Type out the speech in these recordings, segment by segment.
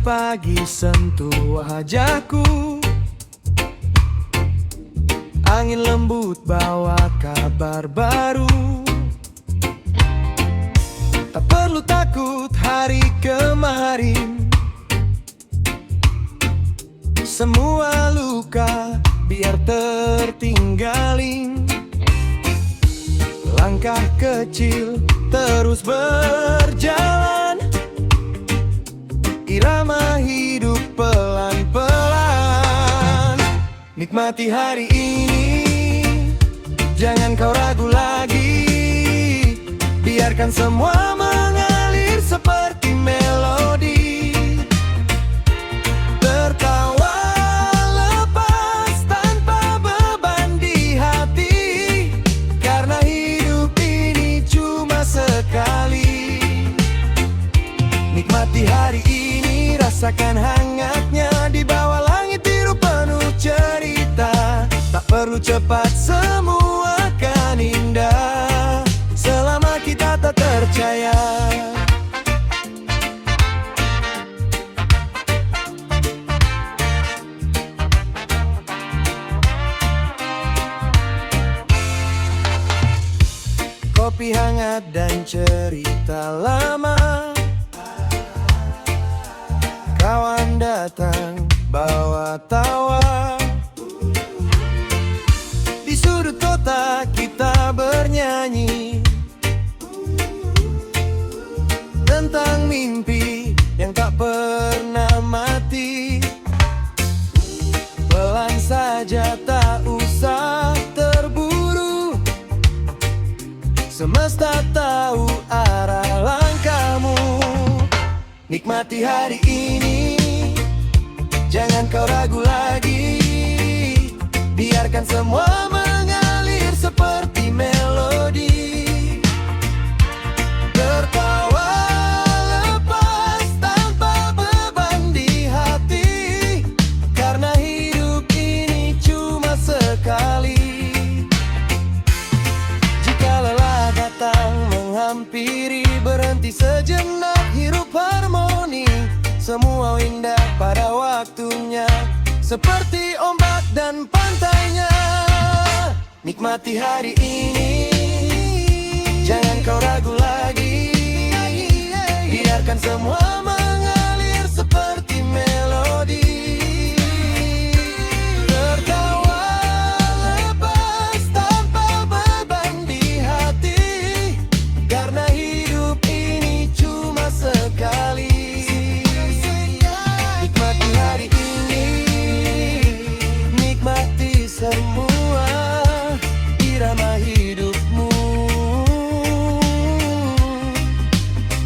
pagi sentuh wajahku, angin lembut bawa kabar baru. Tak perlu takut hari kemarin, semua luka biar tertinggalin. Langkah kecil terus berjalan, irama hidup pelan-pelan. Nikmati hari ini, jangan kau ragu lagi. Biarkan semua mengalir seperti melodi. Tertawa lepas tanpa beban di hati, karena hidup ini cuma sekali. Nikmati hari ini, rasakan hangatnya di bawah langit biru penuh cerita. Tak perlu cepat, semua akan indah selama kita tak percaya. Kopi hangat dan cerita lama, kawan datang bawa tawa. Di sudut kota kita bernyanyi tentang mimpi yang tak pernah mati. Pelan saja, tak usah terburu. Semesta tahu arah langkahmu. Nikmati hari ini, jangan kau ragu lagi. Biarkan semua mengalir seperti melodi. Tertawa lepas tanpa beban di hati, karena hidup ini cuma sekali. Jika lelah datang menghampiri, berhenti sejenak, hirup harmoni. Semua indah pada waktunya, seperti ombak dan pantainya. Nikmati hari ini, jangan kau ragu lagi. Biarkan semua mengalir seperti melodi. Tertawa lepas tanpa beban di hati, karena hidup ini cuma sekali. Nikmati hari ini, nikmati semua irama hidupmu.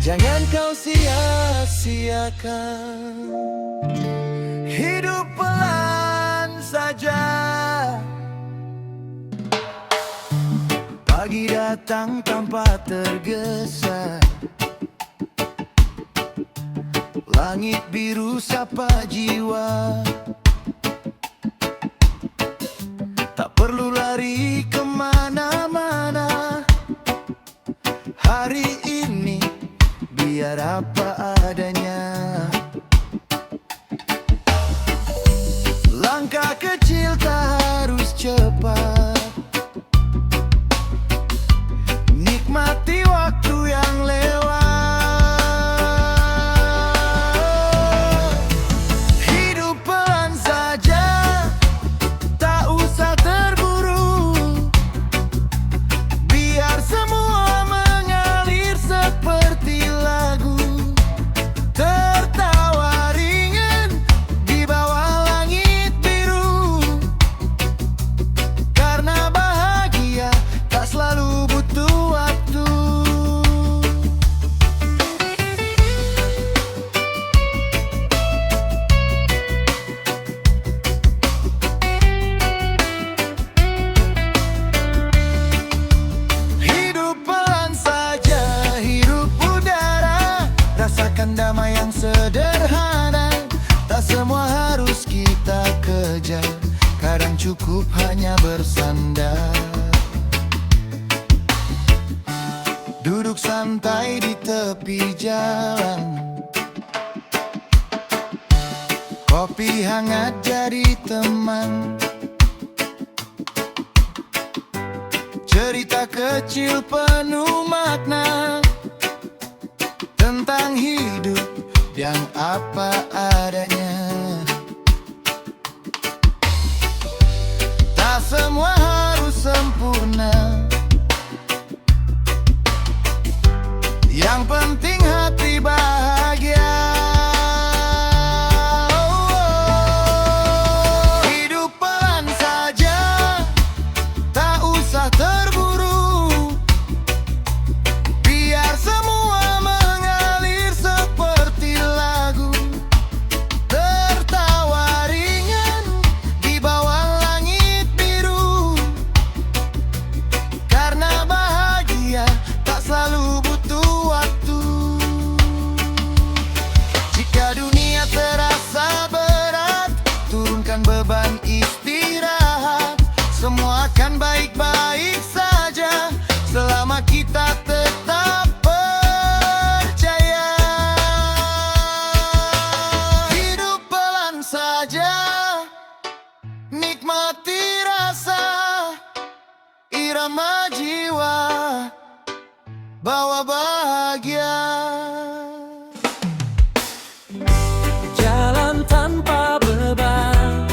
Jangan kau sia-siakan. Hidup pelan saja. Pagi datang tanpa tergesa, langit biru sapa jiwa. Tak perlu lari kemana-mana. Hari ini biar apa adanya. Langkah kecil tak harus cepat. Nikmati waktu yang lewat. Hidup pelan saja, tak usah terburu. Biar semua mengalir seperti lagu. Tertawa ringan di bawah langit biru, karena bahagia tak selalu butuh waktu. Hidup pelan saja, hirup udara, rasakan damai yang sederhana. Tak semua harus kita kejar, kadang cukup hanya bersandar. Duduk santai di tepi jalan, Ngopi hangat jadi teman, cerita kecil penuh makna tentang hidup yang apa adanya. Tak semua harus sempurna, yang penting hati bahagia. Hidup pelan saja, tak usah terburu, biar semua mengalir seperti lagu. Tertawa ringan di bawah langit biru, karena bahagia tak selalu butuh waktu. Jika dunia terasa berat, turunkan beban, istirahat. Semua akan baik-baik saja selama kita tetap percaya. Hidup pelan saja, nikmati rasa, irama jiwa, bawa bahagia. Jalan tanpa beban,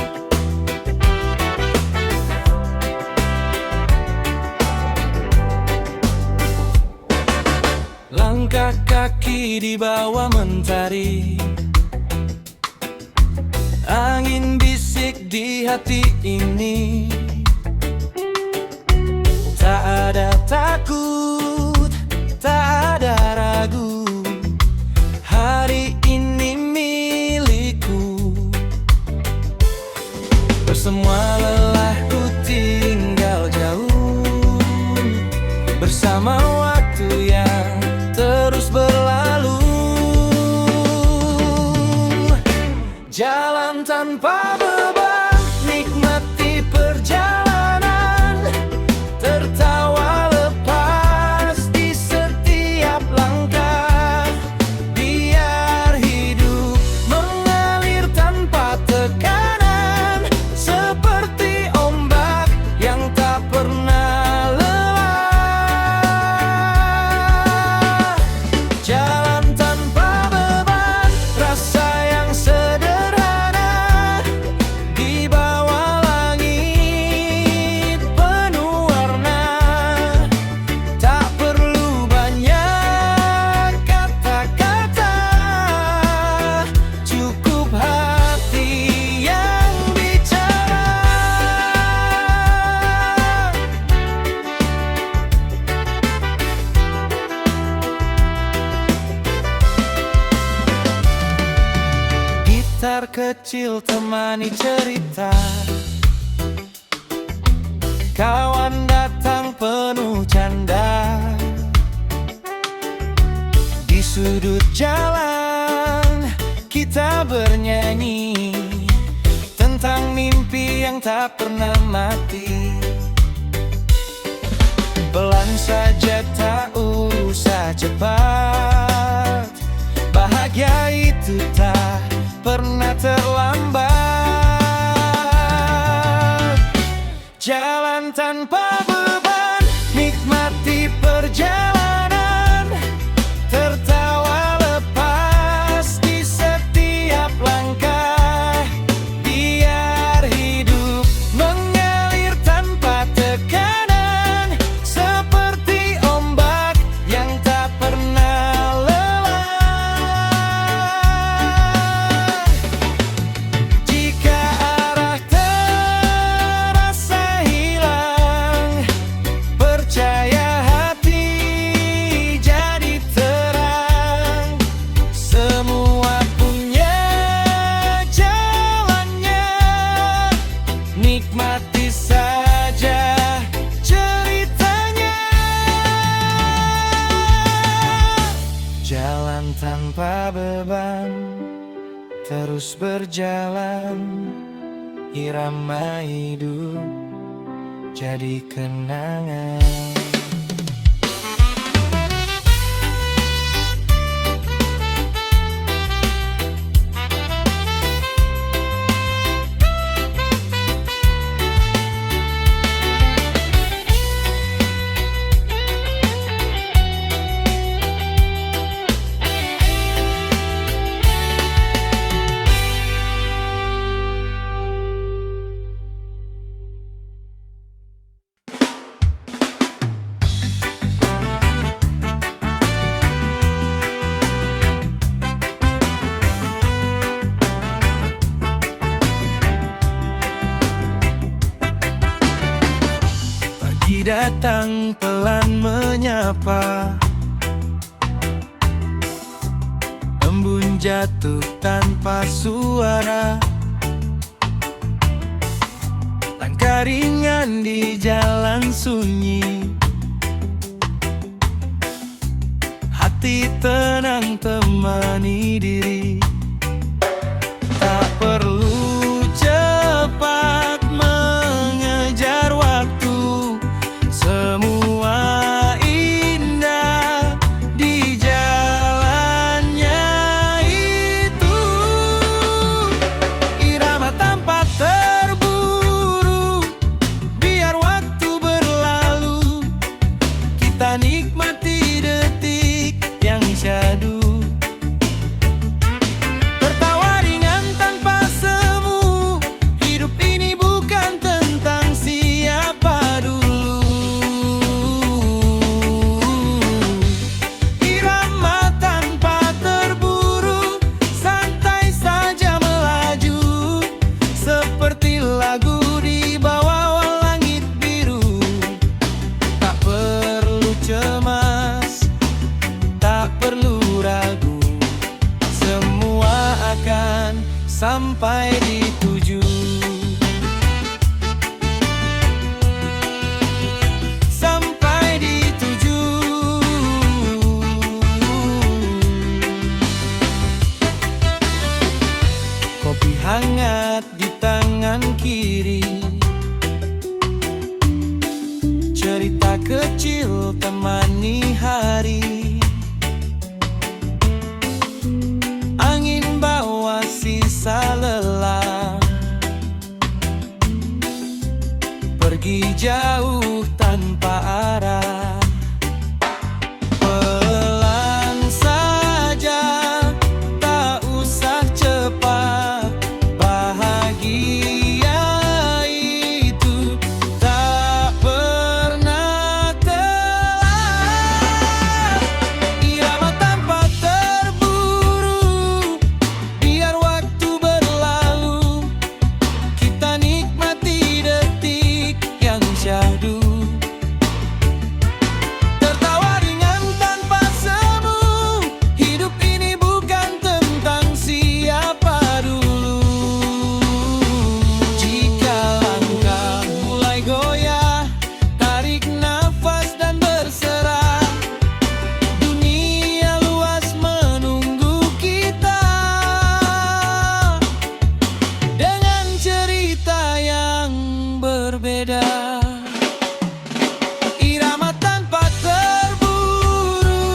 langkah kaki di bawah mentari, angin bisik di hati ini. Tak ada takut, tak ada ragu, hari ini milikku. Semua lelahku tinggal jauh, bersama waktu yang terus berlalu. Jalan tanpa beban, nikmati perjalanan, tertawa lepas di setiap langkah. Biar hidup mengalir tanpa tekanan, seperti ombak yang tak pernah lelah. Jalan tanpa beban, rasa yang sederhana, di bawah langit penuh warna. Tak perlu banyak kata-kata, cukup hati yang bicara. Gitar kecil temani cerita, kawan datang penuh canda. Di sudut jalan kita bernyanyi tentang mimpi yang tak pernah mati. Pelan saja, tak usah cepat, bahagia itu tak pernah terlambat. Jalan tanpa beban, nikmati perjalanan, tertawa lepas di setiap langkah. Biar hidup mengalir tanpa tekanan, seperti ombak yang tak pernah lelah. Jika arah terasa hilang, percaya hati jadi terang. Semua punya jalannya, nikmati saja ceritanya. Jalan tanpa beban, terus berjalan, irama hidup jadi kenangan. pagi datang pelan menyapa, embun jatuh tanpa suara, langkah ringan di jalan sunyi, hati tenang temani diri. Tak perlu cepat mengejar waktu, semua indah di jalannya itu. Irama tanpa terburu, biar waktu berlalu, kita nikmati detik yang syahdu. Sampai di tujuan, sampai di tujuan. Kopi hangat di tangan kiri, cerita kecil temani hari. Angin bawa sisa lelah, pergi jauh tanpa arah. Pelan saja, tak usah cepat, bahagia itu tak pernah telat. Irama tanpa terburu, biar waktu berlalu, kita nikmati detik yang syahdu. Tertawa ringan tanpa semu, hidup ini bukan tentang siapa dulu. Jika langkah mulai goyah, tarik nafas dan berserah. Dunia luas menunggu kita, dengan cerita yang berbeda. Irama tanpa terburu,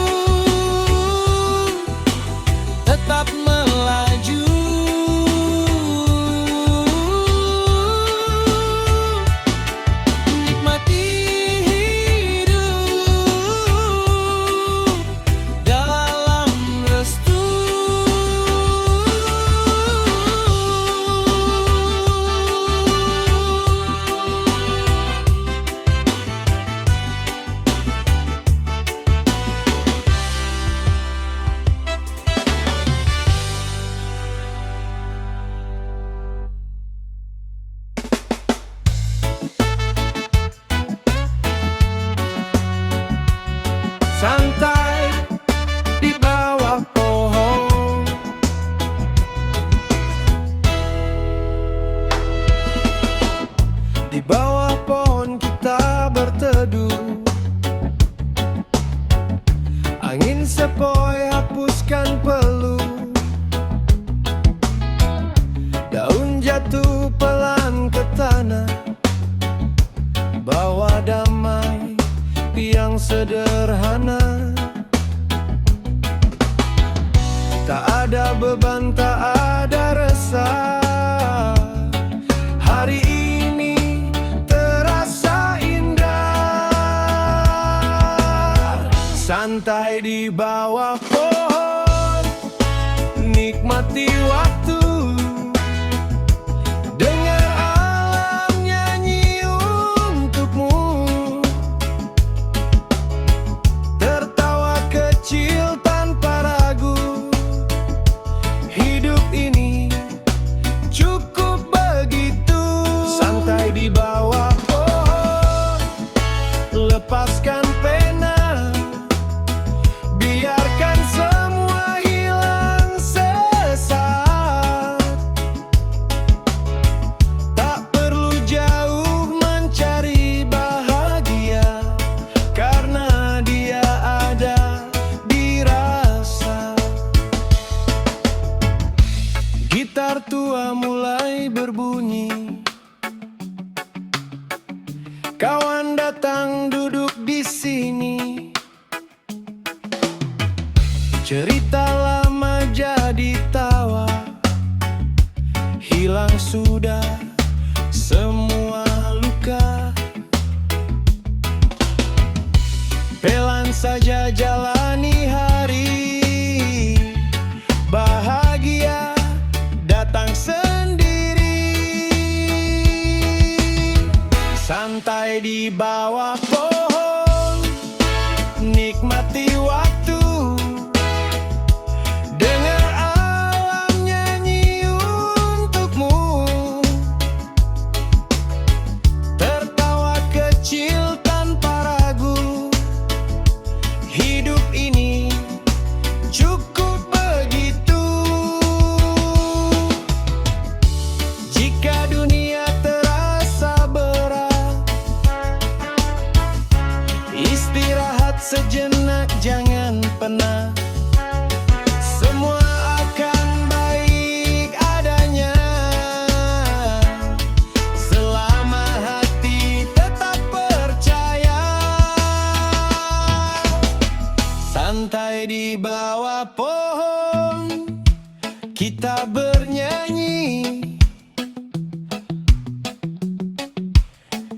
tetap melaju. Nikmati hidup dalam restu. Santai di bawah pohon, di bawah pohon kita berteduh. Angin sepoi hapuskan peluh, daun jatuh pelan ke tanah, bawa damai yang sederhana. Tak ada beban, tak ada resah. Hari ini terasa indah. Santai di bawah pohon, nikmati waktu. Dengar alam nyanyi untukmu, tertawa kecil tanpa ragu. Hidup ini cukup begitu. Santai di bawah pohon, gitar tua mulai berbunyi. Kawan datang duduk di sini. Cerita lama jadi tawa, hilang sudah semua luka. Pelan saja jalani hari, bahagia datang sendiri. Santai di bawah pohon, nikmati waktu. Dengar alam nyanyi untukmu. Tertawa kecil tanpa ragu. Hidup ini cukup begitu. Jika dunia terasa berat, istirahat sejenak, jangan penat. Semua akan baik adanya, selama hati tetap percaya. Santai di bawah pohon, kita bernyanyi.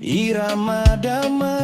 Irama damai